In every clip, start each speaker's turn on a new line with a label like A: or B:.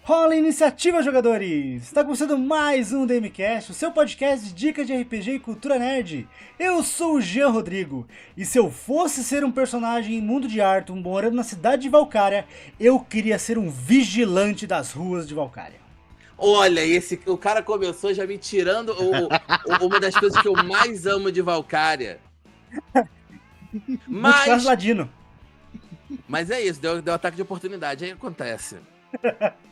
A: Rola a iniciativa, jogadores! Está começando mais um DMCast, o seu podcast de dicas de RPG e cultura nerd. Eu sou o Jean Rodrigo, e se eu fosse ser um personagem em mundo de Arthur, morando na cidade de Valcária, eu queria ser um vigilante das ruas de Valcária.
B: Olha, o cara começou já me tirando uma das coisas que eu mais amo de Valcária.
A: Multiclasse Ladino.
B: Mas é isso, deu ataque de oportunidade. Aí acontece.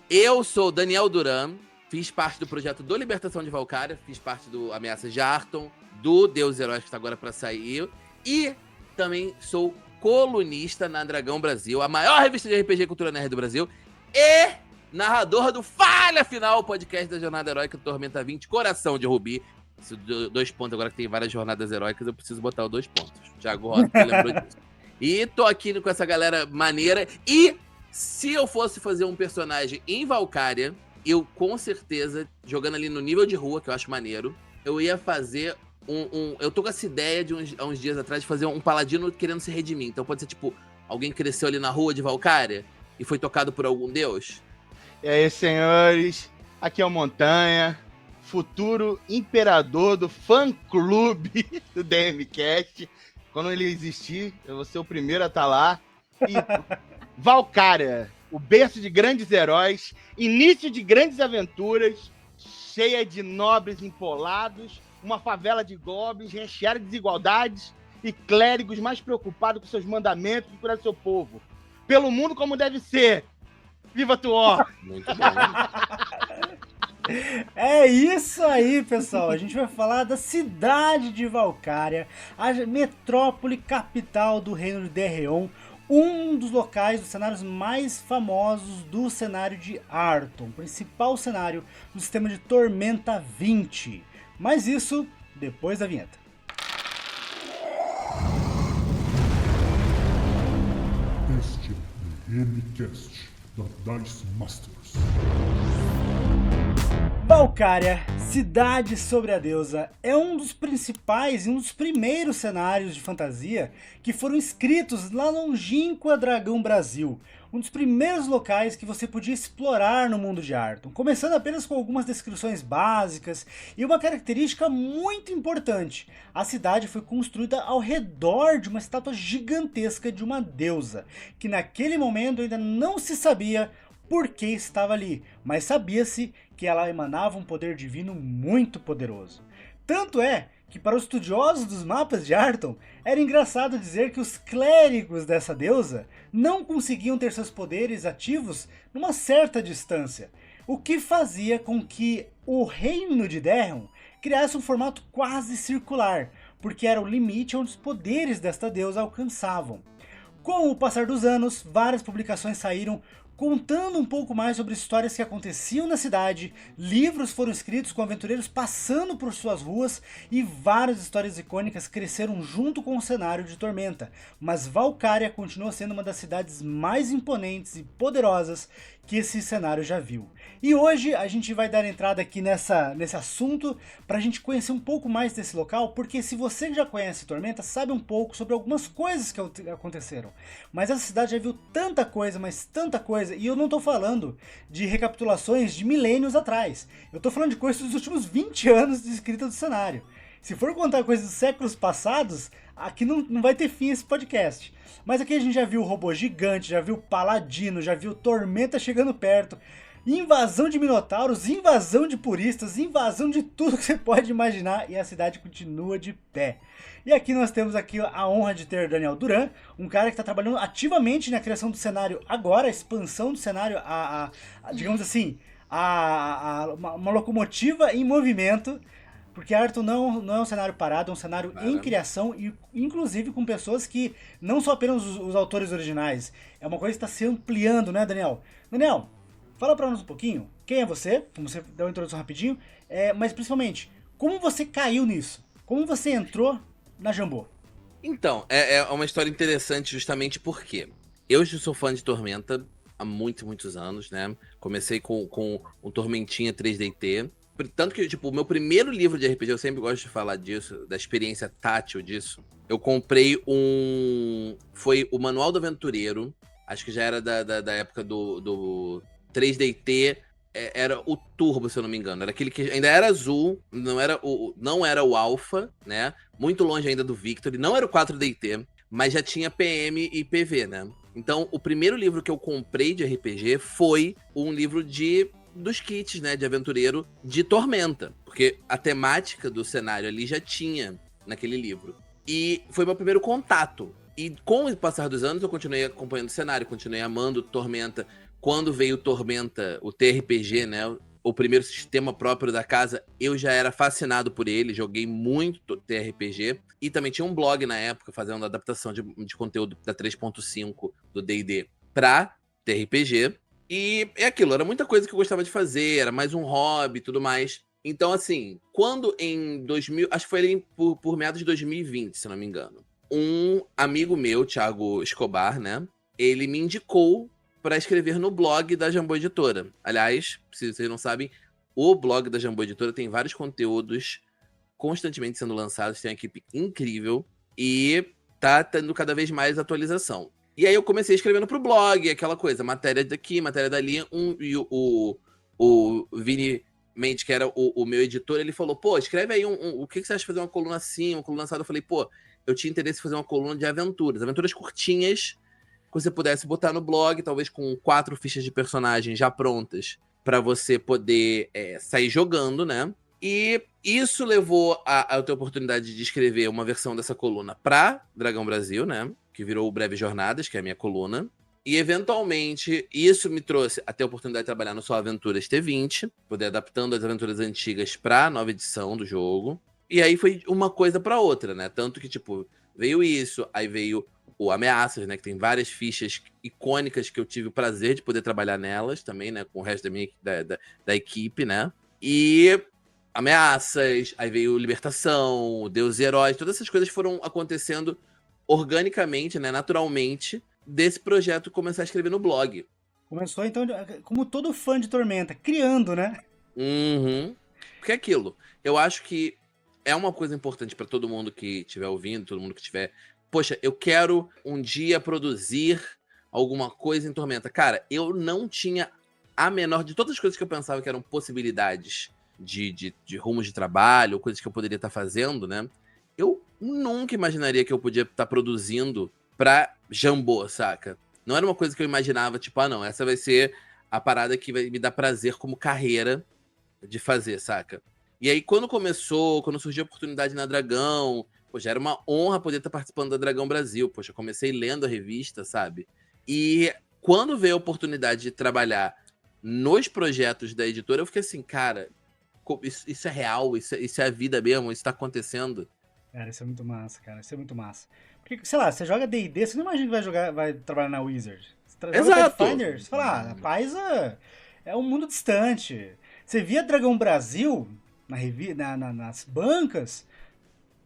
B: Eu sou Daniel Duran, fiz parte do projeto do Libertação de Valcária, fiz parte do Ameaças de Arton, do Deus Heróis que está agora para sair, e também sou colunista na Dragão Brasil, a maior revista de RPG e cultura nerd do Brasil, e narrador do Falha Final, o podcast da Jornada Heróica do Tormenta 20, Coração de Rubi. Esse 2 pontos, agora que tem várias jornadas heróicas, eu preciso botar o 2 pontos. Thiago Rosa me lembrou disso. E tô aqui com essa galera maneira. E se eu fosse fazer um personagem em Valcária, eu com certeza, jogando ali no nível de rua, que eu acho maneiro, eu ia fazer eu tô com essa ideia de há uns dias atrás de fazer um paladino querendo se redimir. Então pode ser tipo, alguém cresceu ali na rua de Valcária e foi tocado por algum deus.
C: E aí, senhores, aqui é o Montanha, futuro imperador do fã-clube do DMCast. Quando ele existir, eu vou ser o primeiro a estar lá. E Valcária, o berço de grandes heróis, início de grandes aventuras, cheia de nobres empolados, uma favela de goblins recheada de desigualdades e clérigos mais preocupados com seus mandamentos do que com o seu povo. Pelo mundo como deve ser. Viva Tuor!
B: Muito bom.
A: É isso aí, pessoal. A gente vai falar da cidade de Valcária, a metrópole capital do reino de Derreon, um dos locais, dos cenários mais famosos do cenário de Arton, principal cenário do sistema de Tormenta 20. Mas isso depois da vinheta.
D: Este é o DMCast da Dice Masters.
A: Valcária, Cidade sobre a Deusa, é um dos principais e um dos primeiros cenários de fantasia que foram escritos na longínqua Dragão Brasil, um dos primeiros locais que você podia explorar no mundo de Arton, começando apenas com algumas descrições básicas e uma característica muito importante: a cidade foi construída ao redor de uma estátua gigantesca de uma deusa, que naquele momento ainda não se sabia por que estava ali, mas sabia-se que ela emanava um poder divino muito poderoso. Tanto é que para os estudiosos dos mapas de Arton, era engraçado dizer que os clérigos dessa deusa não conseguiam ter seus poderes ativos numa certa distância, o que fazia com que o reino de Derreon criasse um formato quase circular, porque era o limite onde os poderes desta deusa alcançavam. Com o passar dos anos, várias publicações saíram contando um pouco mais sobre histórias que aconteciam na cidade, livros foram escritos com aventureiros passando por suas ruas e várias histórias icônicas cresceram junto com o cenário de Tormenta, mas Valcária continua sendo uma das cidades mais imponentes e poderosas que esse cenário já viu. E hoje a gente vai dar entrada aqui nesse assunto para a gente conhecer um pouco mais desse local, porque se você já conhece Tormenta, sabe um pouco sobre algumas coisas que aconteceram. Mas essa cidade já viu tanta coisa, mas tanta coisa, e eu não estou falando de recapitulações de milênios atrás. Eu estou falando de coisas dos últimos 20 anos de escrita do cenário. Se for contar coisas dos séculos passados, aqui não vai ter fim esse podcast. Mas aqui a gente já viu robô gigante, já viu paladino, já viu Tormenta chegando perto, invasão de minotauros, invasão de puristas, invasão de tudo que você pode imaginar, e a cidade continua de pé. E aqui nós temos aqui a honra de ter Daniel Duran, um cara que está trabalhando ativamente na criação do cenário agora, a expansão do cenário, digamos assim, uma locomotiva em movimento. Porque Arton não é um cenário parado, é um cenário em criação, e inclusive com pessoas que não são apenas os autores originais. É uma coisa que está se ampliando, né, Daniel? Daniel, fala para nós um pouquinho, quem é você? Como você deu uma introdução rapidinho, mas principalmente, como você caiu nisso? Como você entrou na Jambô?
B: Então, é uma história interessante justamente porque eu já sou fã de Tormenta há muitos anos, né? Comecei com o Tormentinha 3DT. Tanto que, tipo, o meu primeiro livro de RPG, eu sempre gosto de falar disso, da experiência tátil disso. Eu comprei foi o Manual do Aventureiro, acho que já era da época do 3DT era o Turbo, se eu não me engano. Era aquele que ainda era azul, não era o Alpha, né? Muito longe ainda do Victory. Não era o 4DT, mas já tinha PM e PV, né? Então, o primeiro livro que eu comprei de RPG foi um livro dos kits, né? De aventureiro de Tormenta. Porque a temática do cenário ali já tinha naquele livro. E foi meu primeiro contato. E com o passar dos anos, eu continuei acompanhando o cenário, continuei amando Tormenta. Quando veio Tormenta, o TRPG, né? O primeiro sistema próprio da casa, eu já era fascinado por ele, joguei muito TRPG. E também tinha um blog na época, fazendo adaptação de conteúdo da 3.5 do D&D pra TRPG. E é aquilo, era muita coisa que eu gostava de fazer, era mais um hobby e tudo mais. Então, assim, quando em 2000... Acho que foi ali por meados de 2020, se não me engano. Um amigo meu, Thiago Escobar, né? Ele me indicou para escrever no blog da Jambô Editora. Aliás, se vocês não sabem, o blog da Jambô Editora tem vários conteúdos constantemente sendo lançados, tem uma equipe incrível e tá tendo cada vez mais atualização. E aí eu comecei escrevendo pro blog, aquela coisa, matéria daqui, matéria dali, e o Vini Mendes, que era o meu editor, ele falou, pô, escreve aí o que você acha de fazer uma coluna assim, uma coluna assada? Eu falei, pô, eu tinha interesse em fazer uma coluna de aventuras curtinhas, que você pudesse botar no blog, talvez com 4 fichas de personagem já prontas, para você poder sair jogando, né? E isso levou a ter a oportunidade de escrever uma versão dessa coluna para Dragão Brasil, né? Que virou o Breves Jornadas, que é a minha coluna. E, eventualmente, isso me trouxe até a oportunidade de trabalhar no Só Aventuras T20, poder adaptando as aventuras antigas para a nova edição do jogo. E aí foi uma coisa para outra, né? Tanto que, tipo, veio isso, aí veio o Ameaças, né? Que tem várias fichas icônicas que eu tive o prazer de poder trabalhar nelas também, né? Com o resto da equipe, né? E Ameaças, aí veio Libertação, Deus e Heróis, todas essas coisas foram acontecendo organicamente, né? Naturalmente, desse projeto começar a escrever no blog.
A: Começou, então, como todo fã de Tormenta, criando, né?
B: Uhum. Porque é aquilo, eu acho que é uma coisa importante para todo mundo que estiver ouvindo, todo mundo que estiver... Poxa, eu quero um dia produzir alguma coisa em Tormenta. Cara, eu não tinha a menor... De todas as coisas que eu pensava que eram possibilidades de rumos de trabalho, ou coisas que eu poderia estar fazendo, né? Eu nunca imaginaria que eu podia estar produzindo pra Jambô, saca? Não era uma coisa que eu imaginava, tipo, ah, não, essa vai ser a parada que vai me dar prazer como carreira de fazer, saca? E aí, quando surgiu a oportunidade na Dragão, poxa, era uma honra poder estar participando da Dragão Brasil. Poxa, eu comecei lendo a revista, sabe? E quando veio a oportunidade de trabalhar nos projetos da editora, eu fiquei assim, cara, isso é real, isso é a vida mesmo, isso tá acontecendo.
A: Cara, isso é muito massa, cara. Isso é muito massa. Porque, sei lá, você joga D&D, você não imagina que vai trabalhar na Wizard. Você joga
B: Exato.
A: Pathfinder, você fala, rapaz, é um mundo distante. Você via Dragão Brasil nas bancas,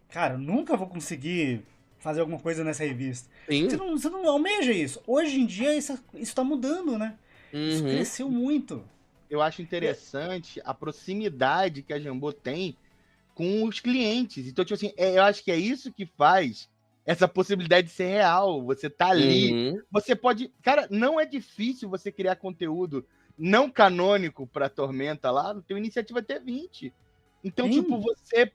A: cara, eu nunca vou conseguir fazer alguma coisa nessa revista.
B: Sim.
A: Você não almeja isso. Hoje em dia isso tá mudando, né? Isso cresceu muito.
C: Eu acho interessante a proximidade que a Jambô tem com os clientes. Então, tipo assim, eu acho que é isso que faz essa possibilidade de ser real. Você tá ali, você pode... Cara, não é difícil você criar conteúdo não canônico pra Tormenta lá no teu Iniciativa T20. Então, tipo, você...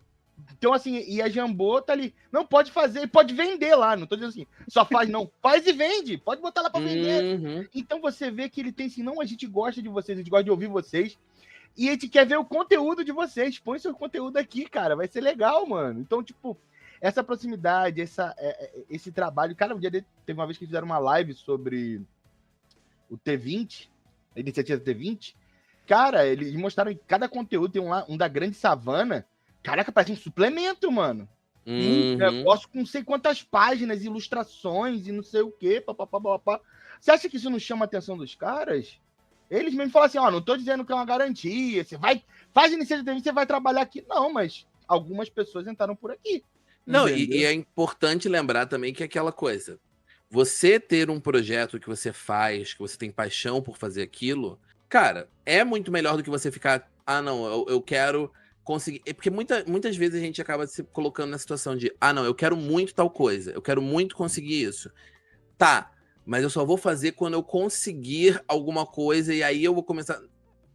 C: Então, assim, e a Jambô tá ali. Não, pode fazer, pode vender lá. Não tô dizendo assim, só faz, não. Faz e vende. Pode botar lá pra vender. Então, você vê que ele tem assim, não, a gente gosta de vocês, a gente gosta de ouvir vocês. E a gente quer ver o conteúdo de vocês. Põe seu conteúdo aqui, cara. Vai ser legal, mano. Então, tipo, essa proximidade, esse trabalho. Cara, um dia teve uma vez que fizeram uma live sobre o T20, a iniciativa T20. Cara, eles mostraram que cada conteúdo tem um da Grande Savana. Caraca, parece um suplemento, mano. Um negócio com não sei quantas páginas, ilustrações e não sei o quê. Papapá. Você acha que isso não chama a atenção dos caras? Eles mesmo falam assim, ó, não tô dizendo que é uma garantia, você faz iniciativa, você vai trabalhar aqui. Não, mas algumas pessoas entraram por aqui.
B: Não, e é importante lembrar também que é aquela coisa, você ter um projeto que você faz, que você tem paixão por fazer aquilo, cara, é muito melhor do que você ficar, ah, não, eu quero conseguir... Porque muitas vezes a gente acaba se colocando na situação de, ah, não, eu quero muito tal coisa, eu quero muito conseguir isso. Tá, mas eu só vou fazer quando eu conseguir alguma coisa e aí eu vou começar...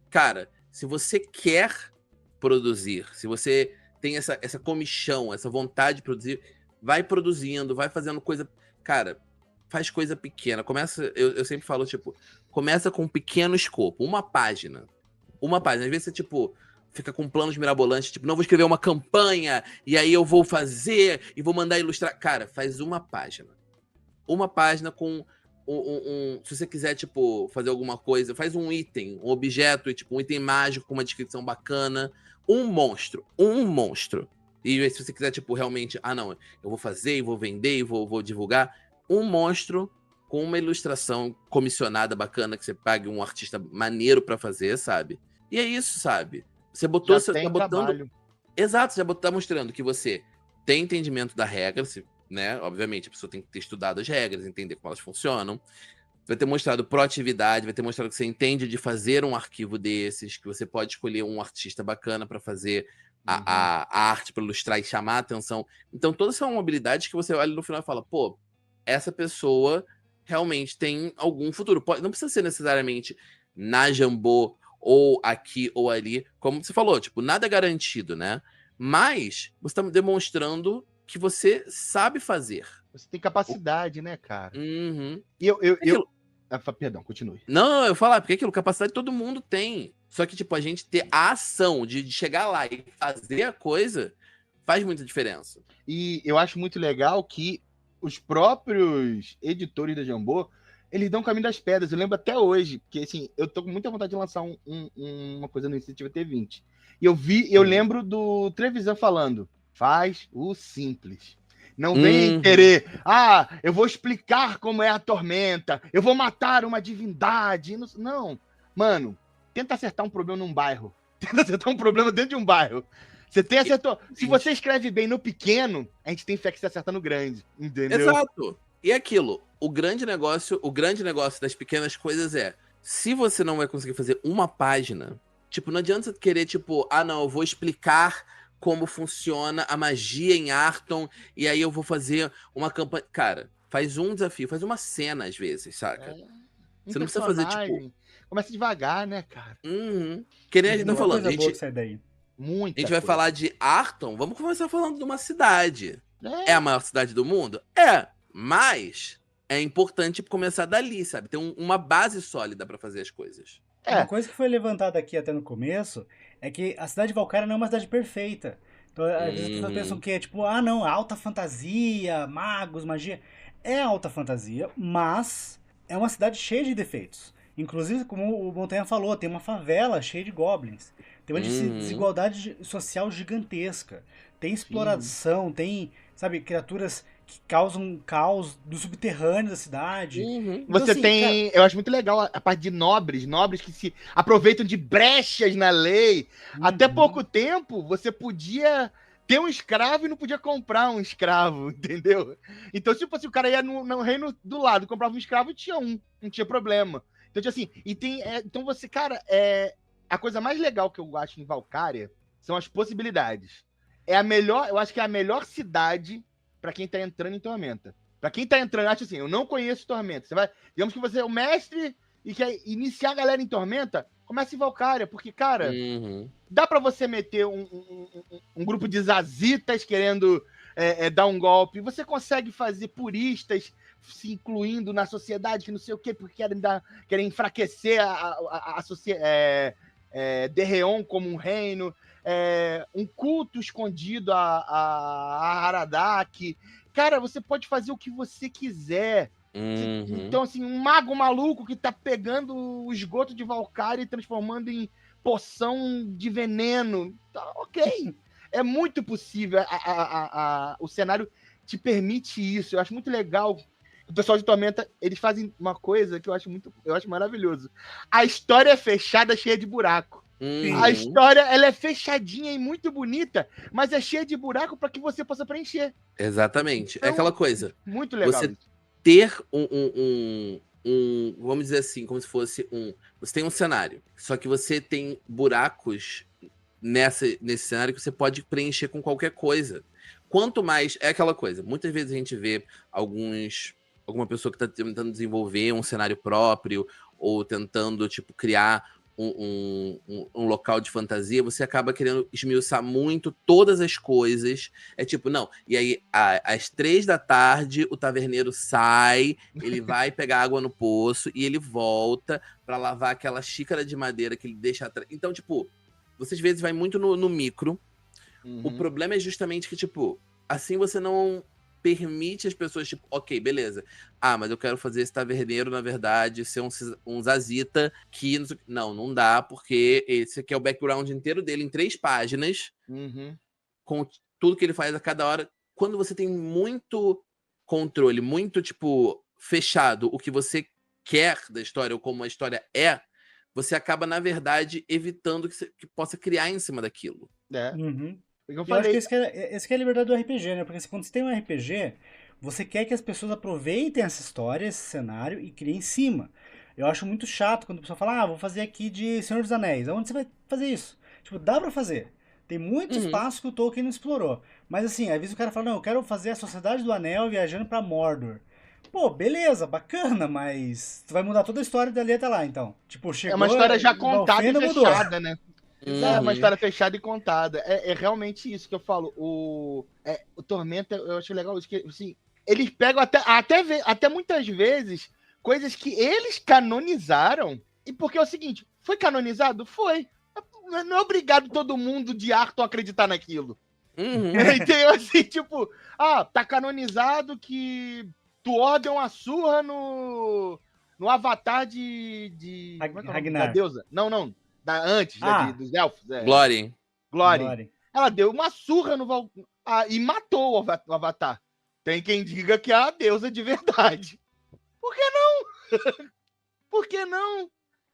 B: Cara, se você quer produzir, se você tem essa comichão, essa vontade de produzir, vai produzindo, vai fazendo coisa... Cara, faz coisa pequena. Começa, eu sempre falo, tipo, começa com um pequeno escopo, uma página. Uma página. Às vezes você, tipo, fica com planos mirabolantes, tipo, não, vou escrever uma campanha, e aí eu vou fazer, e vou mandar ilustrar. Cara, faz uma página. Uma página com se você quiser, tipo, fazer alguma coisa, faz um item, um objeto, tipo, um item mágico com uma descrição bacana. Um monstro. E aí, se você quiser, tipo, realmente, não, eu vou fazer, e vou vender, e vou divulgar. Um monstro com uma ilustração comissionada bacana, que você pague um artista maneiro pra fazer, sabe? E é isso, sabe? Você botou...
C: Já tem
B: tá botando...
C: trabalho.
B: Exato, você tá mostrando que você tem entendimento da regra, né? Obviamente, a pessoa tem que ter estudado as regras, entender como elas funcionam. Vai ter mostrado proatividade, vai ter mostrado que você entende de fazer um arquivo desses, que você pode escolher um artista bacana para fazer a arte, para ilustrar e chamar a atenção. Então, todas são habilidades que você olha no final e fala, pô, essa pessoa realmente tem algum futuro. Não precisa ser necessariamente na Jambô, ou aqui ou ali, como você falou, tipo, nada é garantido, né? Mas você tá demonstrando que você sabe fazer.
C: Você tem capacidade, né, cara?
B: Uhum.
C: E eu... Perdão, continue.
B: Não, eu falar, porque aquilo, capacidade todo mundo tem. Só que, tipo, a gente ter a ação de chegar lá e fazer a coisa faz muita diferença.
C: E eu acho muito legal que os próprios editores da Jambô, eles dão o caminho das pedras. Eu lembro até hoje, porque assim, eu tô com muita vontade de lançar uma coisa no Iniciativa T20. E eu lembro do Trevisan falando, faz o simples. Não vem querer, eu vou explicar como é a tormenta, eu vou matar uma divindade. Não, mano, tenta acertar um problema num bairro. Tenta acertar um problema dentro de um bairro. Você tem acertou. Se você escreve bem no pequeno, a gente tem fé que você acerta no grande, entendeu?
B: Exato. E aquilo, o grande negócio das pequenas coisas é, se você não vai conseguir fazer uma página, tipo, não adianta você querer, tipo, não, eu vou explicar como funciona a magia em Arton, e aí eu vou fazer uma campanha. Cara, faz um desafio, faz uma cena às vezes, saca? Você não precisa fazer, tipo...
C: Começa devagar, né, cara?
B: Que nem a gente tá falando.
A: Coisa boa que sai daí.
C: Muita
B: a gente vai
C: coisa.
B: Falar de Arton, vamos começar falando de uma cidade. É a maior cidade do mundo? É, mas é importante começar dali, sabe? Ter uma base sólida pra fazer as coisas.
A: Uma coisa que foi levantada aqui até no começo é que a cidade de Valkyria não é uma cidade perfeita. Então, às vezes as pessoas pensam que é tipo, não, alta fantasia, magos, magia. É alta fantasia, mas é uma cidade cheia de defeitos. Inclusive, como o Montanha falou, tem uma favela cheia de goblins. Tem uma desigualdade social gigantesca. Tem exploração, tem, sabe, criaturas que causam caos do subterrâneo da cidade. Então,
C: você
A: assim,
C: tem, cara... eu acho muito legal a parte de nobres que se aproveitam de brechas na lei. Até pouco tempo, você podia ter um escravo e não podia comprar um escravo, entendeu? Então, tipo assim, o cara ia no reino do lado, comprava um escravo e tinha não tinha problema. Então, tipo assim, então você, cara, a coisa mais legal que eu acho em Valkyria são as possibilidades. Eu acho que é a melhor cidade pra quem tá entrando em Tormenta. Pra quem tá entrando, acho assim, eu não conheço Tormenta. Digamos que você é o mestre e quer iniciar a galera em Tormenta, começa em Valkyria, porque, cara, dá pra você meter um grupo de zazitas querendo dar um golpe. Você consegue fazer puristas se incluindo na sociedade, que não sei o quê, porque querem enfraquecer a sociedade. Derreon como um reino, um culto escondido a Haradak. Cara, você pode fazer o que você quiser. Então, assim, um mago maluco que tá pegando o esgoto de Valkyria e transformando em poção de veneno. Tá, ok. É muito possível. O cenário te permite isso. Eu acho muito legal. O pessoal de Tormenta, eles fazem uma coisa que eu acho maravilhoso. A história é fechada, cheia de buraco. A história, ela é fechadinha e muito bonita, mas é cheia de buraco para que você possa preencher.
B: Exatamente.
C: Então,
B: é aquela coisa.
C: Muito legal.
B: Você ter vamos dizer assim, como se fosse você tem um cenário, só que você tem buracos nesse cenário que você pode preencher com qualquer coisa. Quanto mais, é aquela coisa, muitas vezes a gente vê alguns alguma pessoa que tá tentando desenvolver um cenário próprio, ou tentando, tipo, criar um local de fantasia, você acaba querendo esmiuçar muito todas as coisas. É tipo, não, e aí, às 3 da tarde, o taverneiro sai, ele vai pegar água no poço, e ele volta pra lavar aquela xícara de madeira que ele deixa atrás. Então, tipo, você às vezes vai muito no micro. O problema é justamente que, tipo, assim você não permite as pessoas, tipo, ok, beleza. Ah, mas eu quero fazer esse taverneiro, na verdade, ser um Zazita que... Não dá, porque esse aqui é o background inteiro dele em 3 páginas, com tudo que ele faz a cada hora. Quando você tem muito controle, muito, tipo, fechado o que você quer da história, ou como a história é, você acaba, na verdade, evitando que possa criar em cima daquilo.
A: Uhum.
C: Eu
A: Eu acho que
C: falei,
A: esse que é a liberdade do RPG, né? Porque assim, quando você tem um RPG, você quer que as pessoas aproveitem essa história, esse cenário e criem em cima. Eu acho muito chato quando a pessoa fala, vou fazer aqui de Senhor dos Anéis. Aonde você vai fazer isso? Tipo, dá pra fazer. Tem muito espaço que o Tolkien não explorou. Mas assim, às vezes o cara fala, não, eu quero fazer a Sociedade do Anel viajando pra Mordor. Pô, beleza, bacana, mas tu vai mudar toda a história dali até lá, então. Tipo,
C: é uma
A: chegou,
C: história já contada e
A: Valfenda mudou.
C: fechada, né? É uma
B: Uhum.
C: história fechada e contada. É realmente isso que eu falo. O Tormenta, eu acho legal isso, que assim, eles pegam até muitas vezes coisas que eles canonizaram. E porque é o seguinte, foi canonizado? Foi. Não é obrigado todo mundo de Arthur acreditar naquilo.
B: Uhum.
C: Entendeu? Assim, tipo, tá canonizado que Tuor deu uma surra no avatar de como é que é o nome? Da
A: Ragnar.
C: deusa. Não. Antes, dos elfos.
B: Glória.
C: Glória. Ela deu uma surra no e matou o avatar. Tem quem diga que é a deusa de verdade. Por que não? Por que não?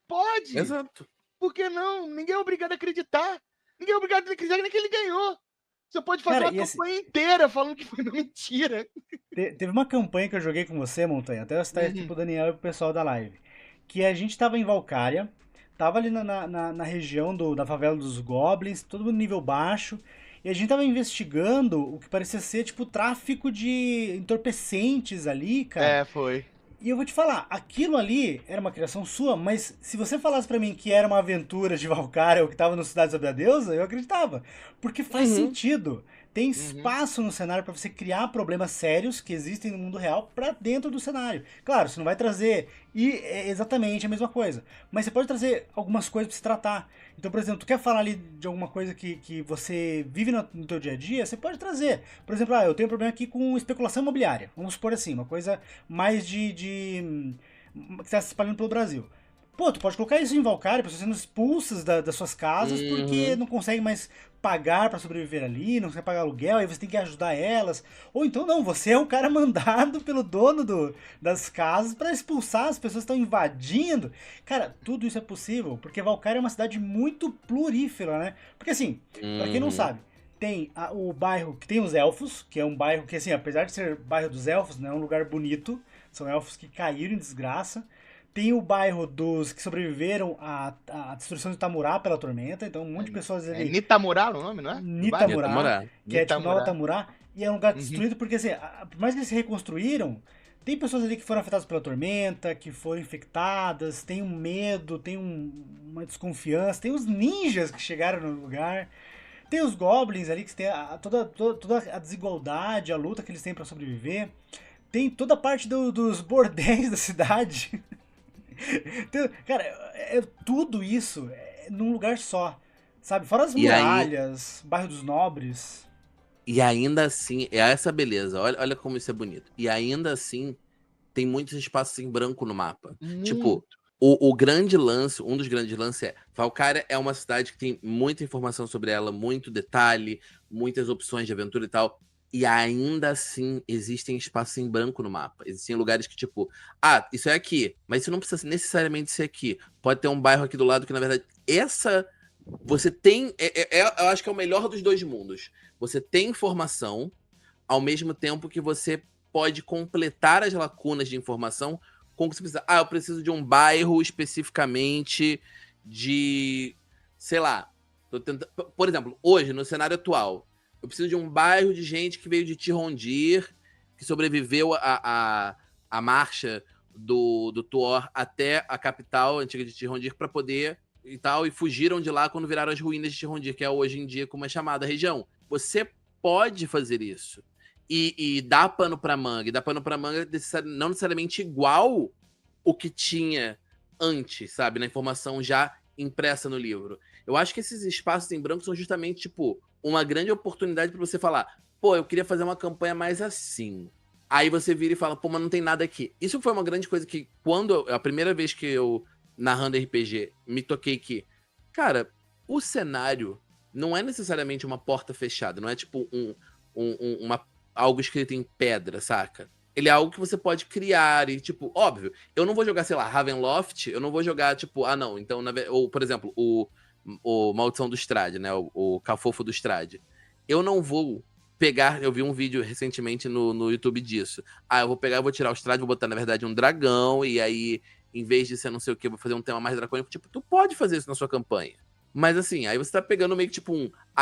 C: Pode.
B: Exato.
C: Por que não? Ninguém é obrigado a acreditar. Ninguém é obrigado a acreditar nem que ele ganhou. Você pode fazer
A: Cara,
C: uma campanha inteira falando que foi uma mentira.
A: Teve uma campanha que eu joguei com você, Montanha, até eu citar aqui pro Daniel e pro pessoal da live, que a gente tava em Valcária, tava ali na região da favela dos Goblins, todo mundo nível baixo, e a gente tava investigando o que parecia ser, tipo, tráfico de entorpecentes ali, cara.
C: Foi.
A: E eu vou te falar, aquilo ali era uma criação sua, mas se você falasse pra mim que era uma aventura de Valkyria ou que tava no Cidade Sobre a Deusa, eu acreditava. Porque faz sentido. Tem espaço no cenário pra você criar problemas sérios que existem no mundo real pra dentro do cenário. Claro, você não vai trazer exatamente a mesma coisa, mas você pode trazer algumas coisas pra se tratar. Então, por exemplo, tu quer falar ali de alguma coisa que você vive no teu dia a dia, você pode trazer. Por exemplo, eu tenho um problema aqui com especulação imobiliária. Vamos supor assim, uma coisa mais que está se espalhando pelo Brasil. Pô, tu pode colocar isso em Valkyria, pessoas sendo expulsas das suas casas porque não conseguem mais pagar pra sobreviver ali, não conseguem pagar aluguel, aí você tem que ajudar elas. Ou então não, você é o cara mandado pelo dono das casas pra expulsar as pessoas que estão invadindo. Cara, tudo isso é possível, porque Valkyria é uma cidade muito plurífera, né? Porque assim, pra quem não sabe, tem o bairro que tem os elfos, que é um bairro que, assim, apesar de ser bairro dos elfos, né, é um lugar bonito, são elfos que caíram em desgraça. Tem o bairro dos que sobreviveram à destruição de Tamurá pela tormenta, então um monte de pessoas ali.
C: Nitamurá o nome, não é?
A: Nitamurá, que é tipo
C: Nitamurá.
A: Nova Tamurá, e é um lugar destruído porque, assim, por mais que eles se reconstruíram, tem pessoas ali que foram afetadas pela tormenta, que foram infectadas, tem um medo, tem uma desconfiança, tem os ninjas que chegaram no lugar. Tem os goblins ali, que tem toda a desigualdade, a luta que eles têm pra sobreviver. Tem toda a parte dos bordéis da cidade. Cara, tudo isso num lugar só. Sabe? Fora as muralhas, bairro dos nobres.
B: E ainda assim, é essa beleza. Olha como isso é bonito. E ainda assim, tem muitos espaços em branco no mapa. Tipo, o grande lance, um dos grandes lances é... Valkyria é uma cidade que tem muita informação sobre ela, muito detalhe, muitas opções de aventura e tal. E ainda assim, existem espaços em branco no mapa. Existem lugares que, tipo... isso é aqui. Mas isso não precisa necessariamente ser aqui. Pode ter um bairro aqui do lado que, na verdade... Você tem... eu acho que é o melhor dos dois mundos. Você tem informação, ao mesmo tempo que você pode completar as lacunas de informação com o que você precisa. Eu preciso de um bairro especificamente de... Sei lá. Por exemplo, hoje, no cenário atual... Eu preciso de um bairro de gente que veio de Tirondir, que sobreviveu a a marcha do Tuor até a capital antiga de Tirrondir para poder e tal, e fugiram de lá quando viraram as ruínas de Tirrondir, que é hoje em dia como é chamada a região. Você pode fazer isso. E dar pano pra manga. E dar pano pra manga não necessariamente igual o que tinha antes, sabe? Na informação já impressa no livro. Eu acho que esses espaços em branco são justamente, tipo, uma grande oportunidade para você falar, pô, eu queria fazer uma campanha mais assim. Aí você vira e fala, pô, mas não tem nada aqui. Isso foi uma grande coisa que, a primeira vez que eu, narrando RPG, me toquei que, cara, o cenário não é necessariamente uma porta fechada, não é tipo algo escrito em pedra, saca? Ele é algo que você pode criar e, tipo, óbvio, eu não vou jogar, sei lá, Ravenloft, eu não vou jogar, tipo, não, então, ou, por exemplo, o Maldição do Strahd, né, o Cafofo do Strahd. Eu não vou pegar, eu vi um vídeo recentemente no YouTube disso. Eu vou pegar, eu vou tirar o Strahd, vou botar, na verdade, um dragão, e aí, em vez de ser não sei o que, vou fazer um tema mais dracônico. Tipo, tu pode fazer isso na sua campanha. Mas assim, aí você tá pegando meio que tipo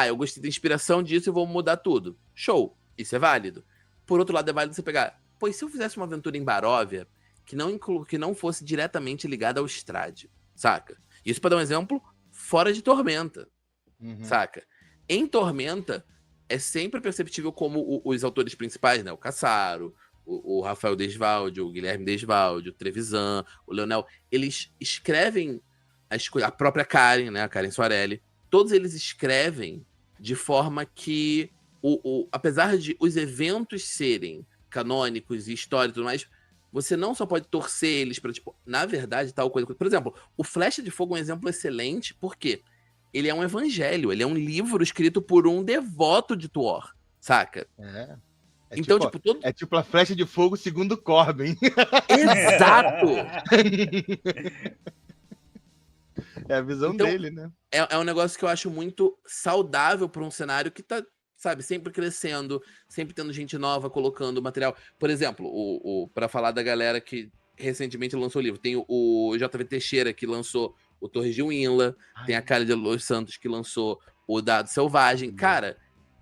B: eu gostei da inspiração disso e vou mudar tudo. Show, isso é válido. Por outro lado, é válido você pegar, pois se eu fizesse uma aventura em Baróvia que não fosse diretamente ligada ao Strahd, saca? Isso pra dar um exemplo, fora de Tormenta, saca? Em Tormenta, é sempre perceptível como os autores principais, né? O Cassaro, o Rafael Desvalde, o Guilherme Desvalde, o Trevisan, o Leonel, eles escrevem a própria Karen, né? A Karen Soarelli. Todos eles escrevem de forma que, apesar de os eventos serem canônicos e históricos e tudo mais, você não só pode torcer eles pra, tipo, na verdade, tal coisa. Por exemplo, o Flecha de Fogo é um exemplo excelente, porque ele é um evangelho, ele é um livro escrito por um devoto de Tuor, saca?
C: Então, é tipo a Flecha de Fogo segundo Corbin.
B: Exato!
C: É a visão dele, né?
B: É um negócio que eu acho muito saudável para um cenário que tá, sabe, sempre crescendo, sempre tendo gente nova colocando material. Por exemplo, para falar da galera que recentemente lançou o livro, tem o JV Teixeira, que lançou o Torres de Winla, tem a Cália de Los Santos, que lançou o Dado Selvagem. Cara,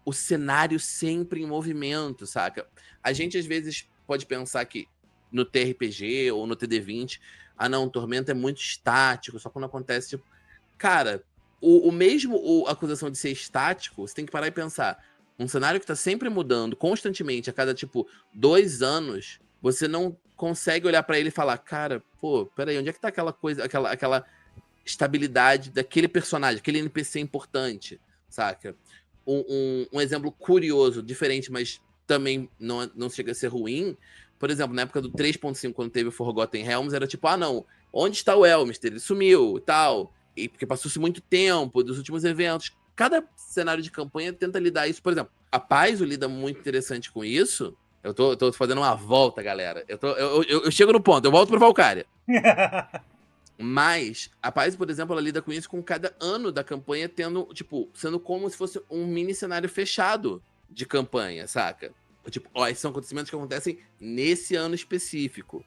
B: o cenário sempre em movimento, saca? A gente, às vezes, pode pensar que no TRPG ou no TD20, não, Tormenta é muito estático, só quando acontece, tipo... Cara, a acusação de ser estático, você tem que parar e pensar. Um cenário que tá sempre mudando, constantemente, a cada, tipo, 2 anos, você não consegue olhar pra ele e falar, cara, pô, peraí, onde é que tá aquela coisa, aquela estabilidade daquele personagem, aquele NPC importante, saca? Um exemplo curioso, diferente, mas também não chega a ser ruim. Por exemplo, na época do 3.5, quando teve o Forgotten Realms, era tipo, não, onde está o Elminster? Ele sumiu e tal. E porque passou-se muito tempo dos últimos eventos. Cada cenário de campanha tenta lidar isso. Por exemplo, a Paizo lida muito interessante com isso. Eu tô fazendo uma volta, galera. Eu chego no ponto, eu volto pro Valkyria. Mas a Paizo, por exemplo, ela lida com isso com cada ano da campanha sendo como se fosse um mini cenário fechado de campanha, saca? Tipo, esses são acontecimentos que acontecem nesse ano específico.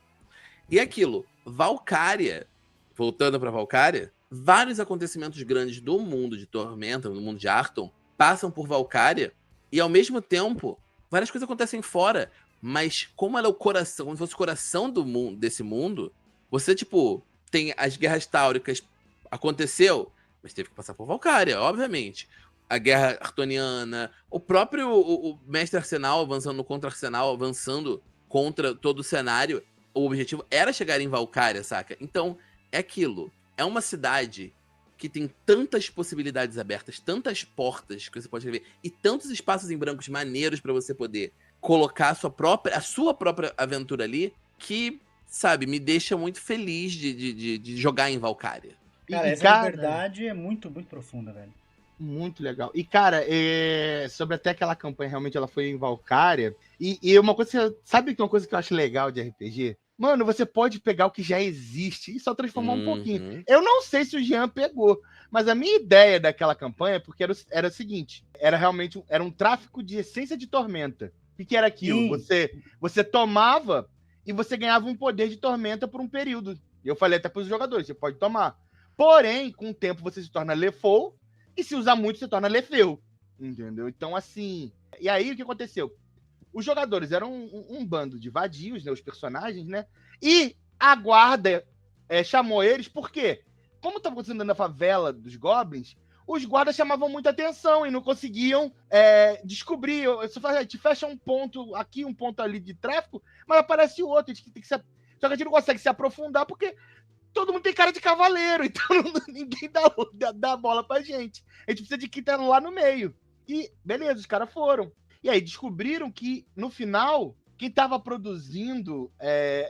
B: E aquilo, Valkyria, voltando pra Valkyria, vários acontecimentos grandes do mundo de Tormenta, do mundo de Arton, passam por Valkyria, e ao mesmo tempo, várias coisas acontecem fora. Mas como ela é o coração, como se fosse o coração desse mundo, você, tipo, tem as guerras táuricas, aconteceu, mas teve que passar por Valkyria, obviamente. A guerra artoniana, o próprio o mestre Arsenal avançando no contra-arsenal, avançando contra todo o cenário, o objetivo era chegar em Valkyria, saca? Então, é aquilo. É uma cidade que tem tantas possibilidades abertas, tantas portas que você pode escrever, e tantos espaços em brancos maneiros para você poder colocar a sua própria aventura ali, que, sabe, me deixa muito feliz de jogar em Valkyria.
A: Cara, essa liberdade é muito, muito profunda, velho.
C: Muito legal. E, cara, sobre até aquela campanha, realmente ela foi em Valkyria. E uma coisa, sabe que uma coisa que eu acho legal de RPG? Mano, você pode pegar o que já existe e só transformar um pouquinho. Eu não sei se o Jean pegou, mas a minha ideia daquela campanha, porque era o seguinte, era um tráfico de essência de tormenta. O que era aquilo? Você tomava e você ganhava um poder de tormenta por um período. E eu falei até para os jogadores, você pode tomar. Porém, com o tempo você se torna Lefou, e se usar muito, se torna Lefeu. Entendeu? Então, assim... E aí, o que aconteceu? os jogadores eram um bando de vadios, né? Os personagens, né? E a guarda chamou eles, por quê? Como estava acontecendo na favela dos Goblins, os guardas chamavam muita atenção e não conseguiam descobrir. Você fala, a gente fecha um ponto aqui, um ponto ali de tráfico, mas aparece outro. A gente tem que só que a gente não consegue se aprofundar porque todo mundo tem cara de cavaleiro, então ninguém dá bola pra gente. A gente precisa de quem tá lá no meio. E beleza, os caras foram. E aí descobriram que, no final, quem tava produzindo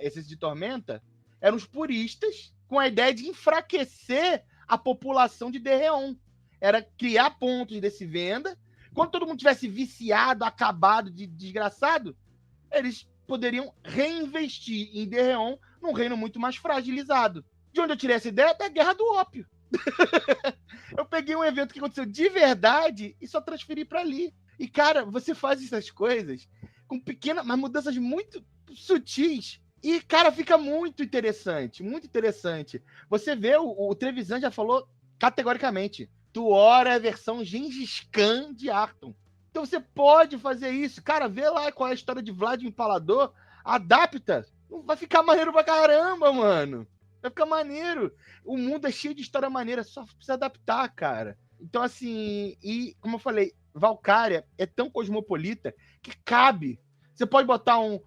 C: esses de Tormenta eram os puristas, com a ideia de enfraquecer a população de Derreon. Era criar pontos desse venda. Quando todo mundo tivesse viciado, acabado, desgraçado, eles poderiam reinvestir em Derreon num reino muito mais fragilizado. De onde eu tirei essa ideia? Da Guerra do Ópio. Eu peguei um evento que aconteceu de verdade e só transferi para ali. E, cara, você faz essas coisas com pequenas, mas mudanças muito sutis. E, cara, fica muito interessante, muito interessante. Você vê, o Trevisan já falou categoricamente, Tuora é a versão Gengis Khan de Arton. Então você pode fazer isso. Cara, vê lá qual é a história de Vlad Empalador, adapta. Vai ficar maneiro pra caramba, mano. Vai ficar maneiro. O mundo é cheio de história maneira, só precisa adaptar, cara. Então, assim, e como eu falei, Valkyria é tão cosmopolita que cabe. Você pode botar um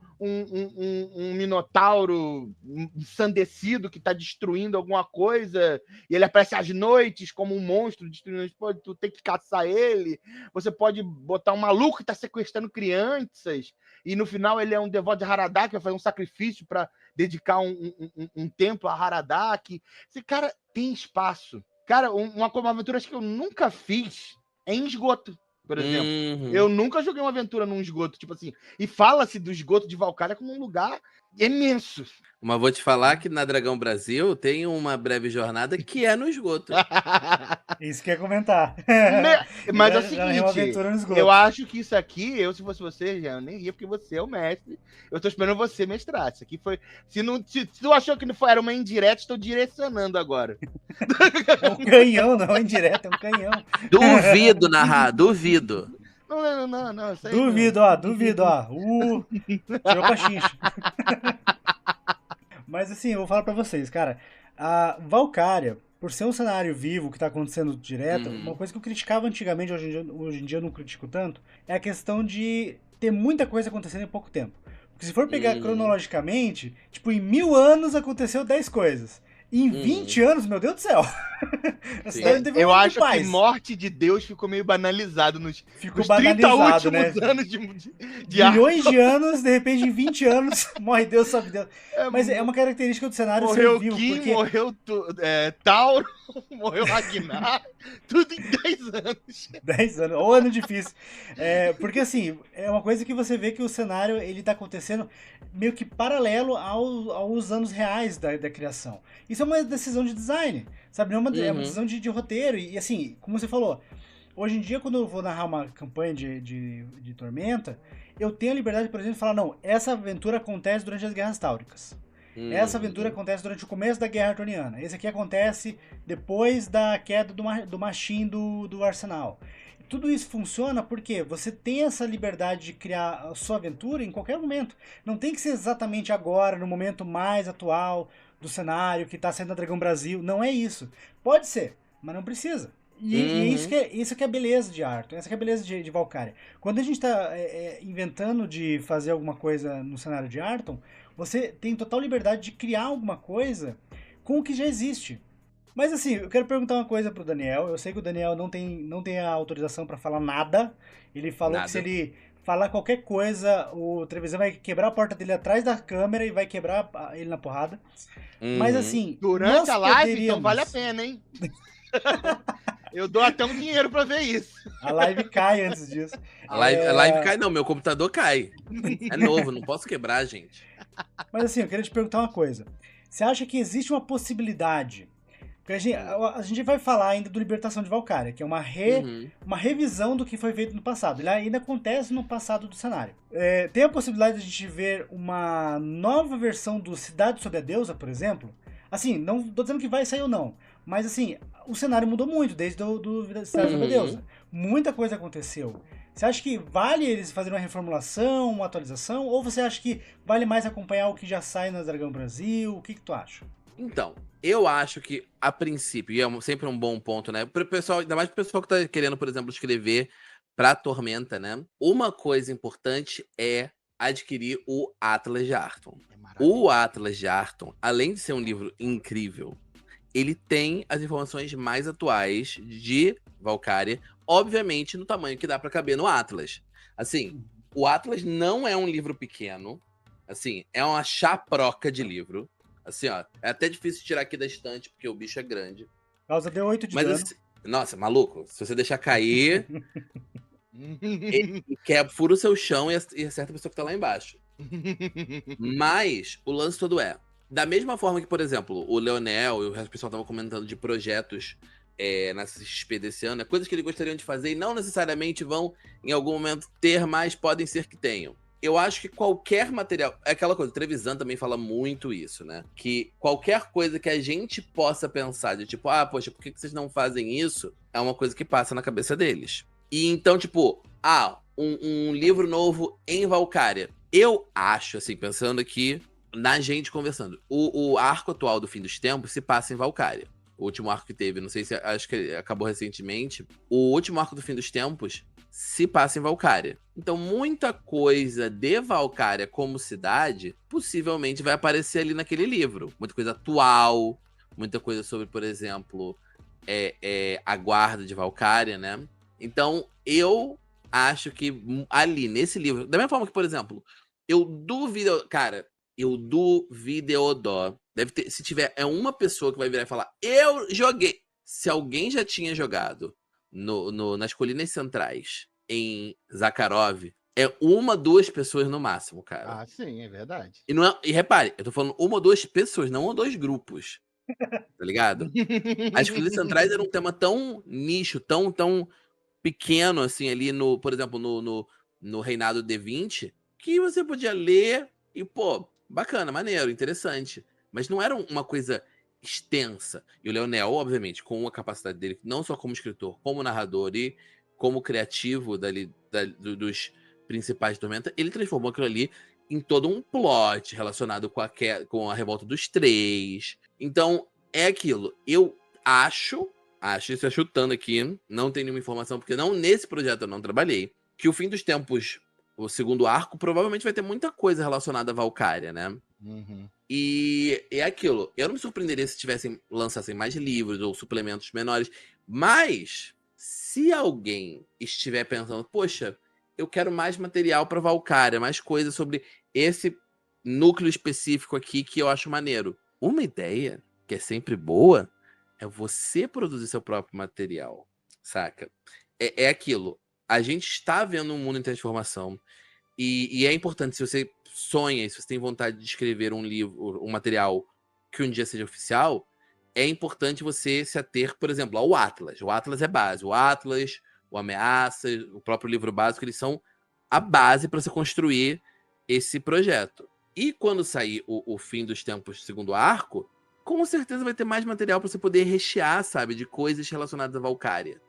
C: minotauro ensandecido que tá destruindo alguma coisa e ele aparece às noites como um monstro destruindo. Tu tem que caçar ele. Você pode botar um maluco que tá sequestrando crianças e no final ele é um devoto de Haradak, vai fazer um sacrifício para dedicar um templo a Haradak. Esse cara tem espaço. Cara, uma aventura que eu nunca fiz é em esgoto. Por exemplo, eu nunca joguei uma aventura num esgoto, tipo assim, e fala-se do esgoto de Valkyria como um lugar imenso.
B: Mas vou te falar que na Dragão Brasil tem uma breve jornada que é no esgoto.
A: Isso que eu ia comentar.
C: Mas é o seguinte, eu acho que isso aqui, se fosse você, já nem ia, porque você é o mestre. Eu tô esperando você mestrar. Isso aqui foi. Se tu achou que não era uma indireta, estou direcionando agora.
A: É um canhão, não é indireta, é um canhão.
B: Duvido, narrar, duvido.
C: Não.
A: Duvido, ó. Tirou pra xincha. Mas assim, eu vou falar pra vocês, cara. A Valkyria, por ser um cenário vivo que tá acontecendo direto, uma coisa que eu criticava antigamente, hoje em dia eu não critico tanto, é a questão de ter muita coisa acontecendo em pouco tempo. Porque se for pegar cronologicamente, tipo, em 1000 anos aconteceu 10 coisas. Em 20 anos, meu Deus do céu.
C: Eu acho que morte de Deus ficou meio banalizado nos 30 últimos anos de
A: milhões de anos, de repente em 20 anos, morre Deus, sabe Deus. Mas é uma característica do cenário
C: morreu
A: ser vivo.
C: Kim, porque... morreu Tauro, morreu Ragnar, tudo em 10 anos.
A: 10 anos, ou ano difícil. Porque assim, é uma coisa que você vê que o cenário ele tá acontecendo meio que paralelo aos anos reais da criação. Isso é uma decisão de design, sabe? Não é uma decisão de roteiro. E assim, como você falou, hoje em dia, quando eu vou narrar uma campanha de Tormenta, eu tenho a liberdade, por exemplo, de falar, não, essa aventura acontece durante as Guerras Táuricas. Essa aventura acontece durante o começo da Guerra Artoniana. Esse aqui acontece depois da queda do Machim do Arsenal. Tudo isso funciona porque você tem essa liberdade de criar a sua aventura em qualquer momento. Não tem que ser exatamente agora, no momento mais atual do cenário que está sendo a Dragão Brasil. Não é isso. Pode ser, mas não precisa. E isso que é a beleza de Arton, essa que é a beleza de Valkyria. Quando a gente está inventando de fazer alguma coisa no cenário de Arton, você tem total liberdade de criar alguma coisa com o que já existe. Mas assim, eu quero perguntar uma coisa pro Daniel. Eu sei que o Daniel não tem a autorização para falar nada. Ele falou que se ele falar qualquer coisa, o Trevisan vai quebrar a porta dele atrás da câmera e vai quebrar ele na porrada. Mas assim,
C: durante a live, então vale a pena, hein? Eu dou até um dinheiro pra ver isso.
A: A live cai antes disso.
B: A live cai não, meu computador cai. É novo, não posso quebrar, gente.
A: Mas assim, eu queria te perguntar uma coisa. Você acha que existe uma possibilidade... Porque a gente vai falar ainda do Libertação de Valkyria, que é uma revisão do que foi feito no passado. Ele ainda acontece no passado do cenário. Tem a possibilidade de a gente ver uma nova versão do Cidade Sob a Deusa, por exemplo? Assim, não tô dizendo que vai sair ou não, mas assim, o cenário mudou muito desde do Cidade Sob a Deusa. Muita coisa aconteceu. Você acha que vale eles fazerem uma reformulação, uma atualização? Ou você acha que vale mais acompanhar o que já sai na Dragão Brasil? O que tu acha?
B: Então, eu acho que, a princípio, e é sempre um bom ponto, né? Pro pessoal, ainda mais pro pessoal que tá querendo, por exemplo, escrever pra Tormenta, né? Uma coisa importante é adquirir o Atlas de Arton.
C: É maravilhoso.
B: O Atlas de Arton, além de ser um livro incrível, ele tem as informações mais atuais de Valkyria, obviamente no tamanho que dá pra caber no Atlas. Assim, o Atlas não é um livro pequeno, assim, é uma chaproca de livro. Assim, ó, é até difícil tirar aqui da estante, porque o bicho é grande.
A: Causa de 8 de
B: Mas,
A: dano.
B: assim, nossa, maluco, se você deixar cair, ele fura o seu chão e acerta a pessoa que tá lá embaixo. Mas o lance todo é, da mesma forma que, por exemplo, o Leonel e o resto do pessoal estavam comentando de projetos nessa XP desse ano, coisas que eles gostariam de fazer e não necessariamente vão, em algum momento, ter mais, podem ser que tenham. Eu acho que qualquer material... É aquela coisa, o Trevisan também fala muito isso, né? Que qualquer coisa que a gente possa pensar de tipo, poxa, por que vocês não fazem isso? É uma coisa que passa na cabeça deles. E então, tipo, um livro novo em Valkyria. Eu acho, assim, pensando aqui na gente conversando, o arco atual do Fim dos Tempos se passa em Valkyria. O último arco que teve, não sei se acho que acabou recentemente. O último arco do Fim dos Tempos se passa em Valkyria. Então, muita coisa de Valkyria como cidade possivelmente vai aparecer ali naquele livro. Muita coisa atual, muita coisa sobre, por exemplo, a guarda de Valkyria, né? Então, eu acho que ali, nesse livro... Da mesma forma que, por exemplo, eu duvido... Cara, eu duvido... Deve ter... Se tiver... É uma pessoa que vai virar e falar, eu joguei... Se alguém já tinha jogado nas Colinas Centrais, em Zakharov, é 1, 2 pessoas no máximo, cara.
C: Ah, sim, é verdade.
B: E repare, eu tô falando 1 ou 2 pessoas, não 1 ou 2 grupos. Tá ligado? As Colinas Centrais eram um tema tão nicho, tão pequeno, assim, ali por exemplo, no Reinado D20, que você podia ler e, pô, bacana, maneiro, interessante. Mas não era uma coisa extensa. E o Leonel, obviamente, com a capacidade dele, não só como escritor, como narrador e como criativo dos principais Tormenta, ele transformou aquilo ali em todo um plot relacionado com a Revolta dos Três. Então, é aquilo. Eu acho, isso é chutando aqui, não tem nenhuma informação, porque nesse projeto eu não trabalhei, que o Fim dos Tempos, o segundo arco, provavelmente vai ter muita coisa relacionada a Valkyria, né?
C: Uhum.
B: E é aquilo. Eu não me surpreenderia se lançassem mais livros ou suplementos menores, mas se alguém estiver pensando, poxa, eu quero mais material para Valkyria, mais coisas sobre esse núcleo específico aqui que eu acho maneiro. Uma ideia que é sempre boa é você produzir seu próprio material, saca? É aquilo. A gente está vendo um mundo em transformação e é importante, se você sonha, se você tem vontade de escrever um livro, um material que um dia seja oficial, é importante você se ater, por exemplo, ao Atlas. O Atlas é base. O Atlas, o Ameaça, o próprio livro básico, eles são a base para você construir esse projeto. E quando sair o Fim dos Tempos segundo arco, com certeza vai ter mais material para você poder rechear, sabe, de coisas relacionadas a Valkyria.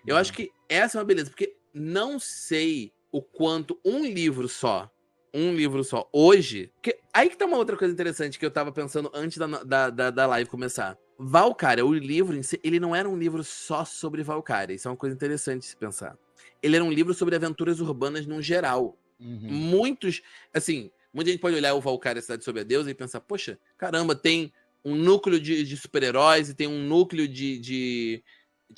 B: Eu acho que essa é uma beleza, porque não sei o quanto um livro só, hoje... Porque aí que tá uma outra coisa interessante que eu tava pensando antes da live começar. Valkyria, o livro em si, ele não era um livro só sobre Valkyria. Isso é uma coisa interessante de se pensar. Ele era um livro sobre aventuras urbanas no geral.
C: Uhum.
B: Muita gente pode olhar o Valkyria, Cidade Sob a Deusa, e pensar, poxa, caramba, tem um núcleo de super-heróis, e tem um núcleo de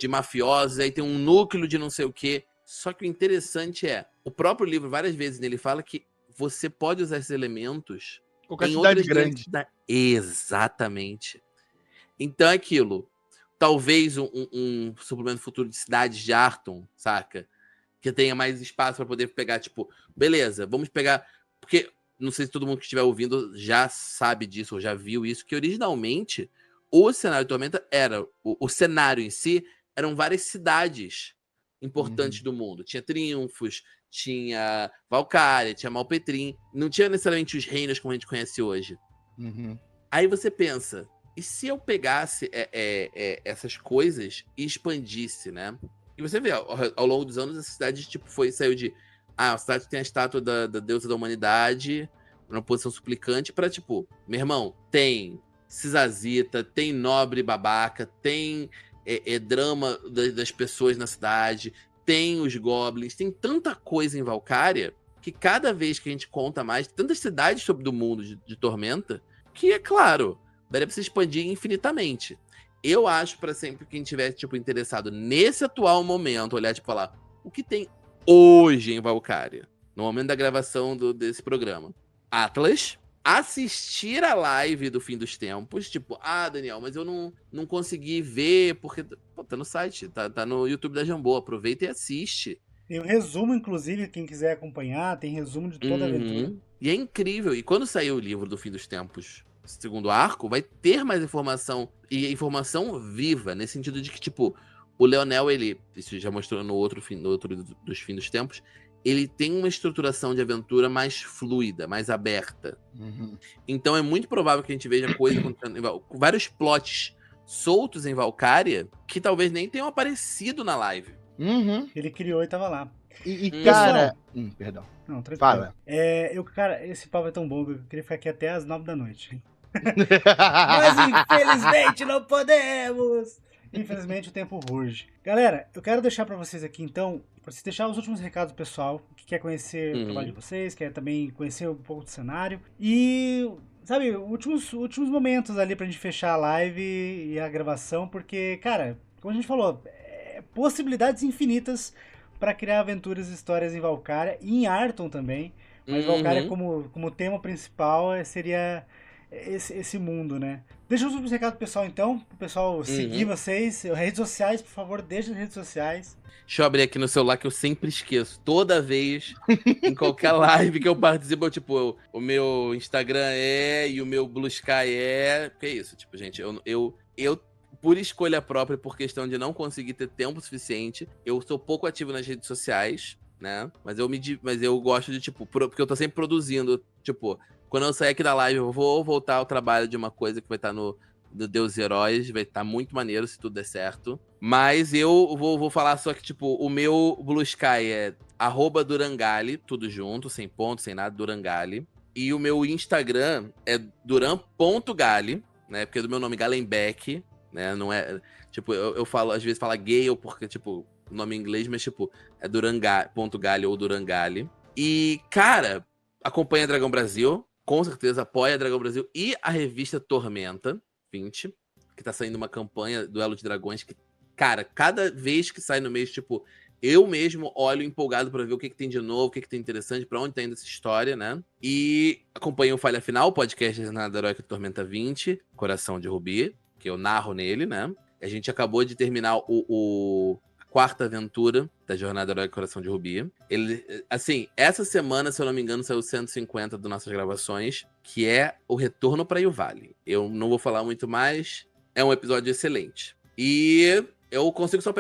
B: mafiosos, aí tem um núcleo de não sei o quê. Só que o interessante o próprio livro, várias vezes nele fala que você pode usar esses elementos
C: Qualquer
B: em
C: cidade
B: outras
C: grande.
B: Exatamente. Então é aquilo. Talvez um suplemento futuro de Cidades de Arton, saca? Que tenha mais espaço para poder pegar, tipo, beleza, vamos pegar... Porque, não sei se todo mundo que estiver ouvindo já sabe disso, ou já viu isso, que originalmente o cenário de Tormenta era... O cenário em si eram várias cidades importantes do mundo. Tinha Triunfos, tinha Valkyria, tinha Malpetrim. Não tinha necessariamente os reinos como a gente conhece hoje.
C: Uhum.
B: Aí você pensa, e se eu pegasse essas coisas e expandisse, né? E você vê, ao longo dos anos, a cidade, tipo, saiu de... Ah, a cidade tem a estátua da deusa da humanidade, numa posição suplicante, pra, tipo, meu irmão, tem Cisazita, tem nobre babaca, tem drama das pessoas na cidade, tem os goblins, tem tanta coisa em Valcária que cada vez que a gente conta mais, tantas cidades sobre do mundo de Tormenta, que, é claro, daria pra se expandir infinitamente. Eu acho, pra sempre, quem tiver, tipo, interessado nesse atual momento, olhar, tipo, falar, o que tem hoje em Valcária, no momento da gravação desse programa? Atlas, assistir a live do Fim dos Tempos, tipo, Daniel, mas eu não consegui ver, porque, pô, tá no site, tá no YouTube da Jambô, aproveita e assiste.
A: Tem um resumo, inclusive, quem quiser acompanhar, tem resumo de toda a aventura.
B: E é incrível, e quando sair o livro do Fim dos Tempos, segundo arco, vai ter mais informação, e informação viva, nesse sentido de que, tipo, o Leonel, isso já mostrou no outro dos Fim dos Tempos, ele tem uma estruturação de aventura mais fluida, mais aberta. Então é muito provável que a gente veja coisa acontecendo, vários plots soltos em Valcária que talvez nem tenham aparecido na live.
A: Ele criou e tava lá.
C: Cara... perdão.
A: Não, tranquilo.
C: Fala.
A: Cara, esse papo é tão bom que eu queria ficar aqui até as 9 da noite. Mas infelizmente não podemos! Infelizmente o tempo urge. Galera, eu quero deixar pra vocês aqui, então, pra vocês deixar os últimos recados, pessoal, que quer conhecer o trabalho de vocês, quer também conhecer um pouco do cenário. E, sabe, últimos momentos ali pra gente fechar a live e a gravação, porque, cara, como a gente falou, possibilidades infinitas pra criar aventuras e histórias em Valcária e em Arton também. Mas Valcária como tema principal seria esse mundo, né? Deixa os últimos recados pro pessoal, então, pro pessoal seguir vocês. Redes sociais, por favor, deixa as redes sociais.
B: Deixa eu abrir aqui no celular que eu sempre esqueço. Toda vez, em qualquer live que eu participo, tipo, o meu Instagram e o meu Blue Sky Que é isso, tipo, gente, eu por escolha própria, por questão de não conseguir ter tempo suficiente, eu sou pouco ativo nas redes sociais, né? Mas eu gosto de, tipo, porque eu tô sempre produzindo, tipo, quando eu sair aqui da live, eu vou voltar ao trabalho de uma coisa que vai estar no Deus e Heróis, vai estar muito maneiro se tudo der certo. Mas eu vou falar só que, tipo, o meu Blue Sky é @Durangali, tudo junto, sem ponto, sem nada, Durangali. E o meu Instagram é duran.gali, né? Porque é do meu nome Galenbeck, né? Não é, tipo, eu falo, às vezes fala Gale, porque, tipo, nome em inglês, mas, tipo, é Durangali ou Durangali. E, cara, acompanha Dragão Brasil, com certeza apoia Dragão Brasil e a revista Tormenta 20, que tá saindo uma campanha Duelo de Dragões que, cara, cada vez que sai no mês, tipo, eu mesmo olho empolgado pra ver o que tem de novo, o que tem interessante, pra onde tá indo essa história, né? E acompanho o Falha Final, o podcast Jornada Heróica Tormenta 20, Coração de Rubi, que eu narro nele, né? A gente acabou de terminar a quarta aventura da Jornada Heróica Coração de Rubi. Ele, assim, essa semana, se eu não me engano, saiu 150 das nossas gravações, que é o Retorno para Yuvali. Eu não vou falar muito mais, é um episódio excelente. E eu consigo só...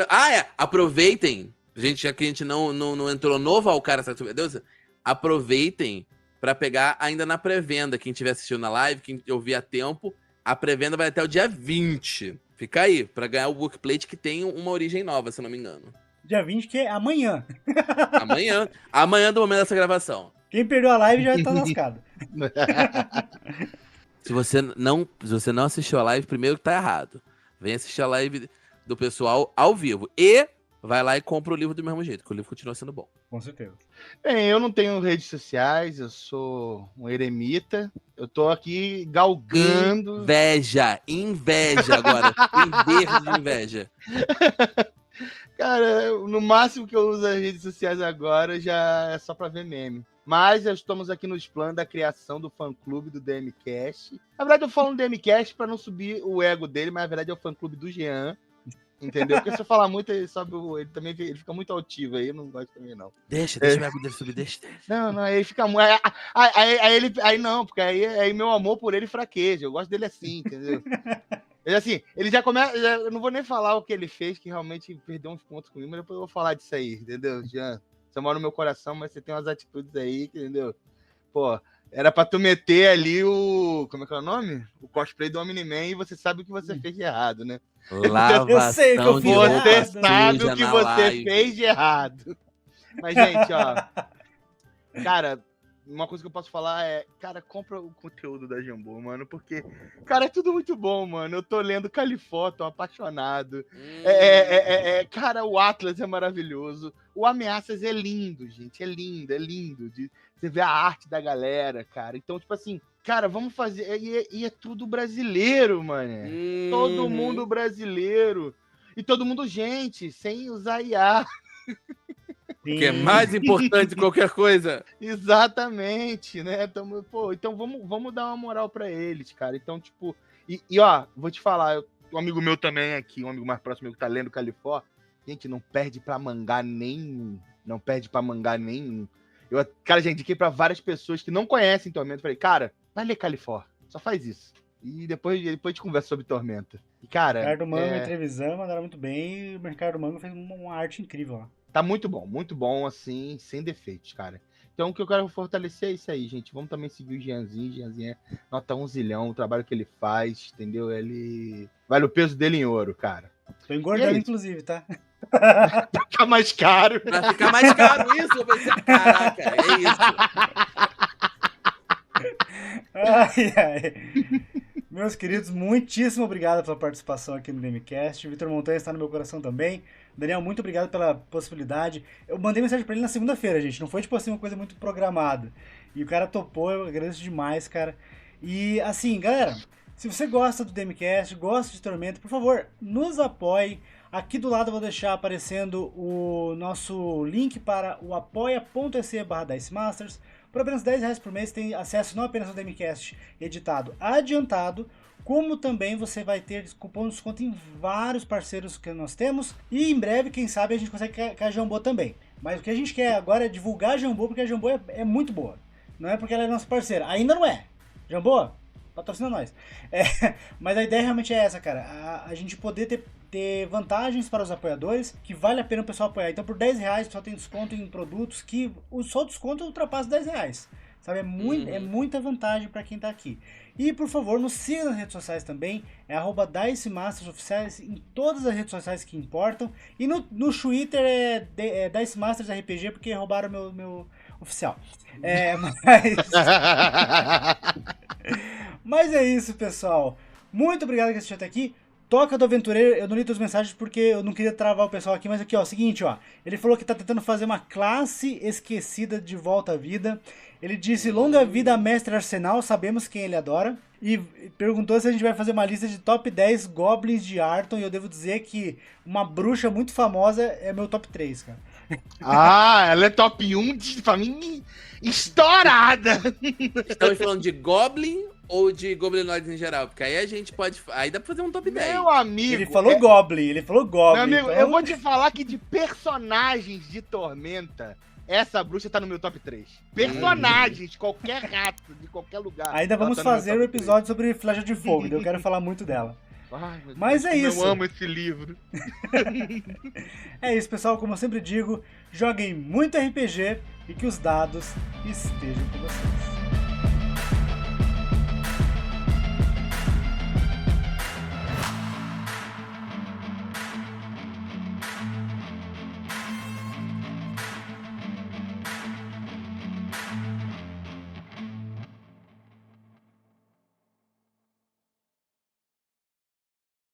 B: aproveitem, gente, já que a gente não entrou no Valcária, meu Deus, aproveitem para pegar ainda na pré-venda, quem estiver assistindo na live, quem ouvir a tempo, a pré-venda vai até o dia 20. Fica aí, pra ganhar o bookplate que tem uma origem nova, se eu não me engano.
A: Dia 20, que é amanhã.
B: Amanhã do momento dessa gravação.
A: Quem perdeu a live já tá lascado.
B: Se você não assistiu a live, primeiro que tá errado. Vem assistir a live do pessoal ao vivo. E vai lá e compra o livro do mesmo jeito, que o livro continua sendo bom.
A: Com certeza.
C: Bem, eu não tenho redes sociais, eu sou um eremita. Eu tô aqui galgando.
B: Inveja agora. Em verde de inveja.
C: Cara, no máximo que eu uso as redes sociais agora já é só pra ver meme. Mas já estamos aqui nos planos da criação do fã-clube do DMCast. Na verdade, eu falo no DMCast pra não subir o ego dele, mas na verdade é o fã-clube do Jean. Entendeu? Porque se eu falar muito, ele fica muito altivo aí, eu não gosto também, não.
B: Deixa o ego dele subir, deixa.
C: Não, aí ele fica muito. Aí não, porque aí meu amor por ele fraqueja. Eu gosto dele assim, entendeu? Ele já começa. Eu não vou nem falar o que ele fez, que realmente perdeu uns pontos comigo, mas depois eu vou falar disso aí, entendeu, Jean? Você mora no meu coração, mas você tem umas atitudes aí, entendeu? Pô, Era pra tu meter ali o... Como é que é o nome? O cosplay do Omni-Man e você sabe o que você fez de errado, né?
A: Eu sei que eu
B: Lavação de
A: fiz
B: roupa
C: Você
A: errado.
C: sabe
B: suja
C: o que
B: na
C: você
B: live.
C: fez de errado. Mas, gente, ó... Cara, uma coisa que eu posso falar é... Cara, compra o conteúdo da Jambô, mano, porque... Cara, é tudo muito bom, mano. Eu tô lendo Califó, tô apaixonado. Cara, o Atlas é maravilhoso. O Ameaças é lindo, gente. É lindo, é lindo. Você vê a arte da galera, cara. Então, tipo assim, cara, vamos fazer. E é tudo brasileiro, mano. Todo mundo brasileiro. E todo mundo gente, sem usar IA.
B: Que é mais importante que qualquer coisa.
C: Exatamente, né? Então vamos dar uma moral pra eles, cara. Então, tipo. E ó, vou te falar, um amigo meu também aqui, um amigo mais próximo que tá lendo Califó. Gente, não perde pra mangá nenhum. Não perde pra mangá nenhum. Cara, já indiquei pra várias pessoas que não conhecem Tormenta. Falei, cara, vai ler Califó. Só faz isso. E depois a gente conversa sobre Tormenta. E, cara.
A: Ricardo Mango e Trevisan mandaram muito bem. E o Ricardo Mango fez uma arte incrível lá.
C: Tá muito bom, assim, sem defeitos, cara. Então, o que eu quero fortalecer é isso aí, gente. Vamos também seguir o Jeanzinho. Jeanzinho é nota 1 zilhão, o trabalho que ele faz, entendeu? Ele vale o peso dele em ouro, cara.
A: Tô engordando, inclusive, tá?
C: Pra ficar mais caro.
B: Pra ficar mais caro isso, eu pensei, caraca, é isso.
A: Ai, ai. Meus queridos, muitíssimo obrigado pela participação aqui no DMCast. O Vitor Montanha está no meu coração também. Daniel, muito obrigado pela possibilidade. Eu mandei mensagem pra ele na segunda-feira, gente. Não foi, tipo assim, uma coisa muito programada. E o cara topou, eu agradeço demais, cara. E, assim, galera, se você gosta do DMCast, gosta de Tormenta, por favor, nos apoie. Aqui do lado eu vou deixar aparecendo o nosso link para o apoia.se/DiceMasters. Por apenas R$10 por mês tem acesso não apenas ao DMCast editado adiantado, como também você vai ter cupom de desconto em vários parceiros que nós temos. E em breve, quem sabe, a gente consegue com a Jambô também. Mas o que a gente quer agora é divulgar a Jambô, porque a Jambô é muito boa. Não é porque ela é nossa parceira. Ainda não é. Jambô, patrocina nós. Mas a ideia realmente é essa, cara. A gente poder ter vantagens para os apoiadores, que vale a pena o pessoal apoiar. Então por R$10 o pessoal tem desconto em produtos que só o desconto ultrapassa R$10. Sabe? É muita vantagem para quem tá aqui. E por favor, nos siga nas redes sociais também. É @DiceMasters oficiais em todas as redes sociais que importam. E no Twitter é DiceMasters RPG, porque roubaram meu oficial. Mas é isso, pessoal. Muito obrigado que assistiu até aqui. Toca do Aventureiro, eu não li todas as mensagens porque eu não queria travar o pessoal aqui, mas aqui, ó, seguinte, ó. Ele falou que tá tentando fazer uma classe esquecida de volta à vida. Ele disse, longa vida Mestre Arsenal, sabemos quem ele adora. E perguntou se a gente vai fazer uma lista de top 10 goblins de Arton, e eu devo dizer que uma bruxa muito famosa é meu top 3, cara.
C: Ah, ela é top 1 pra mim estourada.
B: Estamos falando de Goblin ou de Goblinoides em geral? Porque aí a gente pode... Aí dá pra fazer um top 10.
C: Meu amigo...
A: Ele falou Goblin.
C: Meu amigo,
A: então...
C: eu vou te falar que de personagens de Tormenta, essa bruxa tá no meu top 3. Personagens, qualquer rato, de qualquer lugar.
A: Ainda vamos fazer o episódio sobre Flecha de Fogo, eu quero falar muito dela.
C: Ai,
A: mas é isso.
C: Eu amo esse livro.
A: É isso, pessoal. Como eu sempre digo, joguem muito RPG e que os dados estejam com vocês.